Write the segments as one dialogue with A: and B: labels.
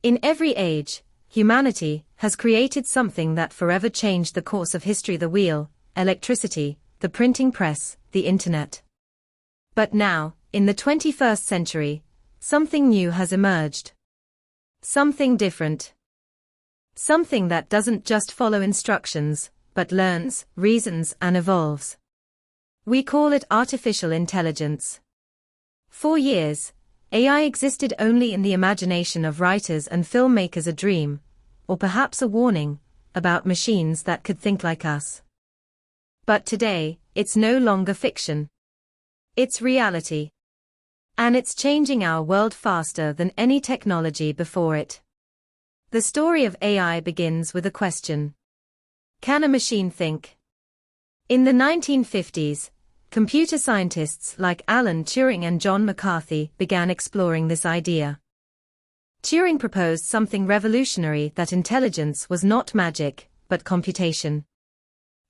A: In every age, humanity has created something that forever changed the course of history: the wheel, electricity, the printing press, the internet. But now, in the 21st century, something new has emerged. Something different. Something that doesn't just follow instructions, but learns, reasons, and evolves. We call it artificial intelligence. For years, AI existed only in the imagination of writers and filmmakers, a dream, or perhaps a warning, about machines that could think like us. But today, it's no longer fiction. It's reality. And it's changing our world faster than any technology before it. The story of AI begins with a question. Can a machine think? In the 1950s, computer scientists like Alan Turing and John McCarthy began exploring this idea. Turing proposed something revolutionary: that intelligence was not magic, but computation.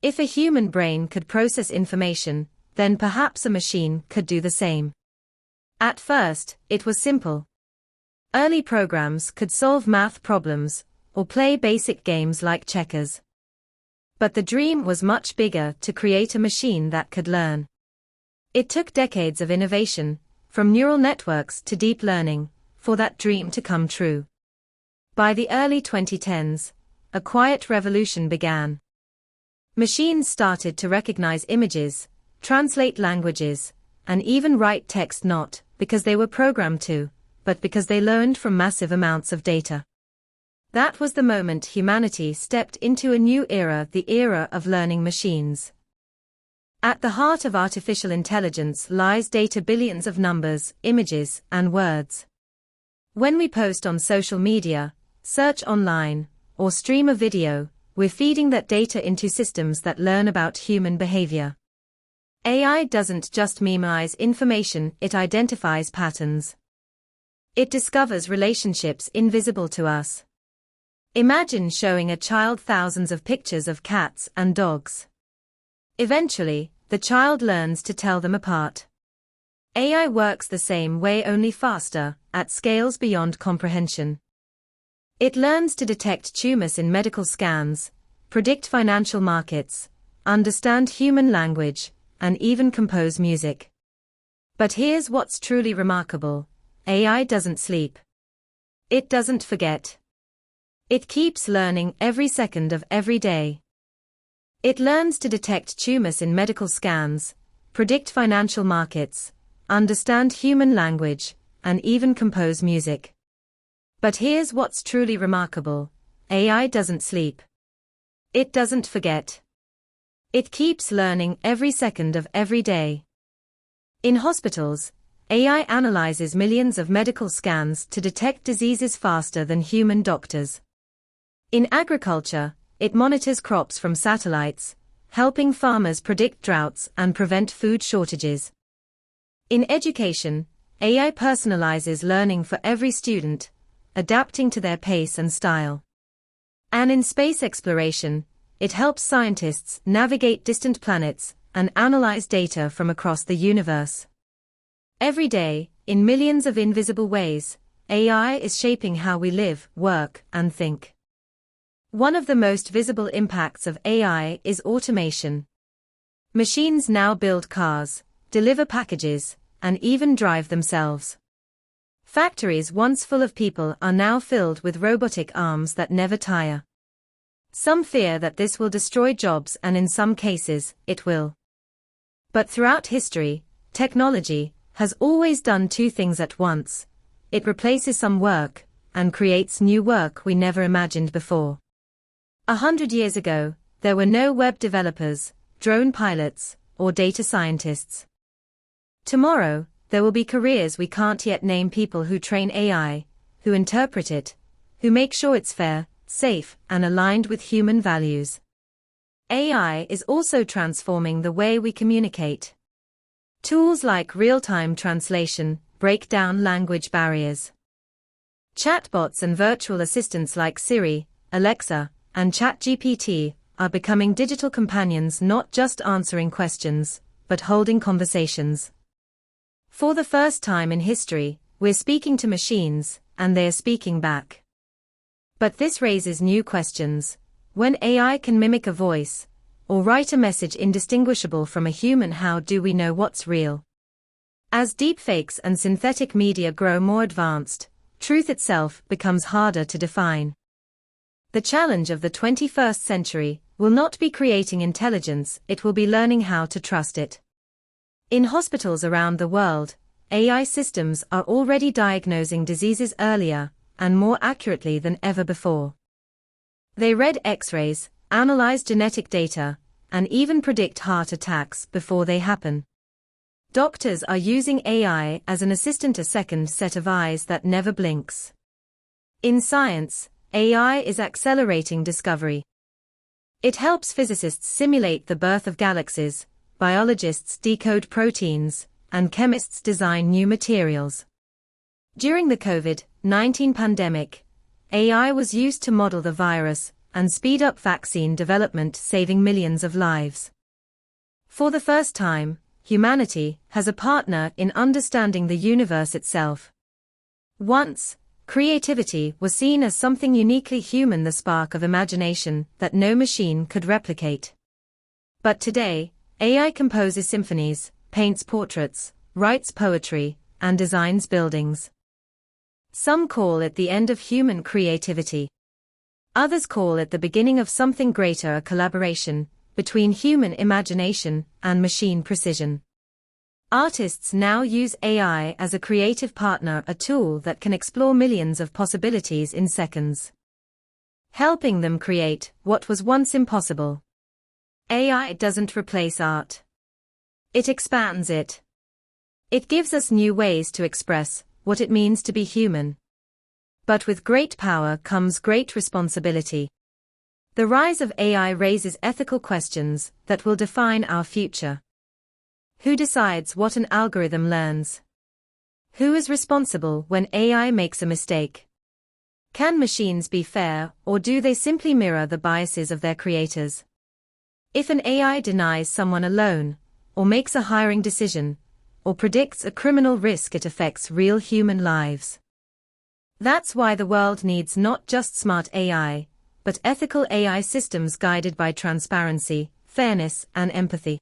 A: If a human brain could process information, then perhaps a machine could do the same. At first, it was simple. Early programs could solve math problems, or play basic games like checkers. But the dream was much bigger: to create a machine that could learn. It took decades of innovation, from neural networks to deep learning, for that dream to come true. By the early 2010s, a quiet revolution began. Machines started to recognize images, translate languages, and even write text, not because they were programmed to, but because they learned from massive amounts of data. That was the moment humanity stepped into a new era: the era of learning machines. At the heart of artificial intelligence lies data: billions of numbers, images, and words. When we post on social media, search online, or stream a video, we're feeding that data into systems that learn about human behavior. AI doesn't just memorize information, it identifies patterns. It discovers relationships invisible to us. Imagine showing a child thousands of pictures of cats and dogs. Eventually, the child learns to tell them apart. AI works the same way, only faster, at scales beyond comprehension. It learns to detect tumors in medical scans, predict financial markets, understand human language, and even compose music. But here's what's truly remarkable: AI doesn't sleep. It doesn't forget. It keeps learning every second of every day. It learns to detect tumors in medical scans, predict financial markets, understand human language, and even compose music. But here's what's truly remarkable: AI doesn't sleep. It doesn't forget. It keeps learning every second of every day. In hospitals, AI analyzes millions of medical scans to detect diseases faster than human doctors. In agriculture, it monitors crops from satellites, helping farmers predict droughts and prevent food shortages. In education, AI personalizes learning for every student, adapting to their pace and style. And in space exploration, it helps scientists navigate distant planets and analyze data from across the universe. Every day, in millions of invisible ways, AI is shaping how we live, work, and think. One of the most visible impacts of AI is automation. Machines now build cars, deliver packages, and even drive themselves. Factories once full of people are now filled with robotic arms that never tire. Some fear that this will destroy jobs, and in some cases, it will. But throughout history, technology has always done two things at once: it replaces some work, and creates new work we never imagined before. 100 years ago, there were no web developers, drone pilots, or data scientists. Tomorrow, there will be careers we can't yet name: people who train AI, who interpret it, who make sure it's fair, safe, and aligned with human values. AI is also transforming the way we communicate. Tools like real-time translation break down language barriers. Chatbots and virtual assistants like Siri, Alexa, and ChatGPT are becoming digital companions, not just answering questions, but holding conversations. For the first time in history, we're speaking to machines, and they're speaking back. But this raises new questions. When AI can mimic a voice, or write a message indistinguishable from a human, how do we know what's real? As deepfakes and synthetic media grow more advanced, truth itself becomes harder to define. The challenge of the 21st century will not be creating intelligence, it will be learning how to trust it. In hospitals around the world, AI systems are already diagnosing diseases earlier and more accurately than ever before. They read X-rays, analyze genetic data, and even predict heart attacks before they happen. Doctors are using AI as an assistant, a second set of eyes that never blinks. In science, AI is accelerating discovery. It helps physicists simulate the birth of galaxies, biologists decode proteins, and chemists design new materials. During the COVID-19 pandemic, AI was used to model the virus and speed up vaccine development, saving millions of lives. For the first time, humanity has a partner in understanding the universe itself. Once, creativity was seen as something uniquely human, the spark of imagination that no machine could replicate. But today, AI composes symphonies, paints portraits, writes poetry, and designs buildings. Some call it the end of human creativity. Others call it the beginning of something greater, a collaboration between human imagination and machine precision. Artists now use AI as a creative partner, a tool that can explore millions of possibilities in seconds, helping them create what was once impossible. AI doesn't replace art. It expands it. It gives us new ways to express what it means to be human. But with great power comes great responsibility. The rise of AI raises ethical questions that will define our future. Who decides what an algorithm learns? Who is responsible when AI makes a mistake? Can machines be fair, or do they simply mirror the biases of their creators? If an AI denies someone a loan, or makes a hiring decision, or predicts a criminal risk, it affects real human lives. That's why the world needs not just smart AI, but ethical AI systems guided by transparency, fairness, and empathy.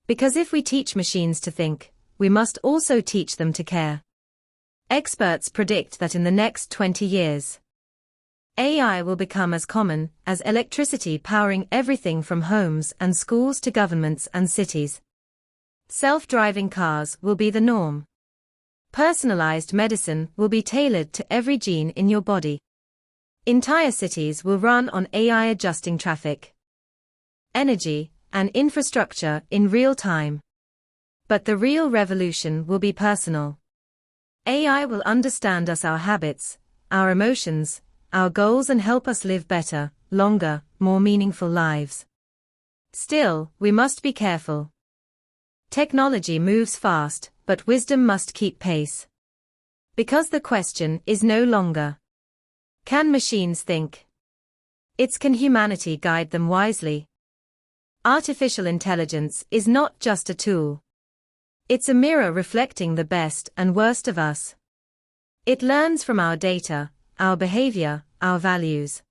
A: Because if we teach machines to think, we must also teach them to care. Experts predict that in the next 20 years, AI will become as common as electricity, powering everything from homes and schools to governments and cities. Self-driving cars will be the norm. Personalized medicine will be tailored to every gene in your body. Entire cities will run on AI, adjusting traffic, energy, and infrastructure in real time. But the real revolution will be personal. AI will understand us, our habits, our emotions, our goals, and help us live better, longer, more meaningful lives. Still, we must be careful. Technology moves fast, but wisdom must keep pace. Because the question is no longer, can machines think? It's, can humanity guide them wisely? Artificial intelligence is not just a tool. It's a mirror reflecting the best and worst of us. It learns from our data, our behavior, our values.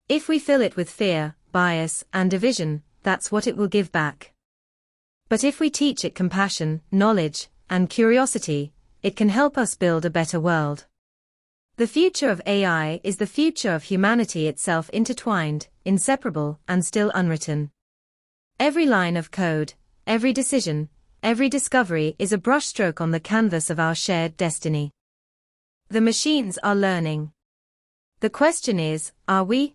A: If we fill it with fear, bias, and division, that's what it will give back. But if we teach it compassion, knowledge, and curiosity, it can help us build a better world. The future of AI is the future of humanity itself, intertwined, inseparable, and still unwritten. Every line of code, every decision, every discovery is a brushstroke on the canvas of our shared destiny. The machines are learning. The question is, are we?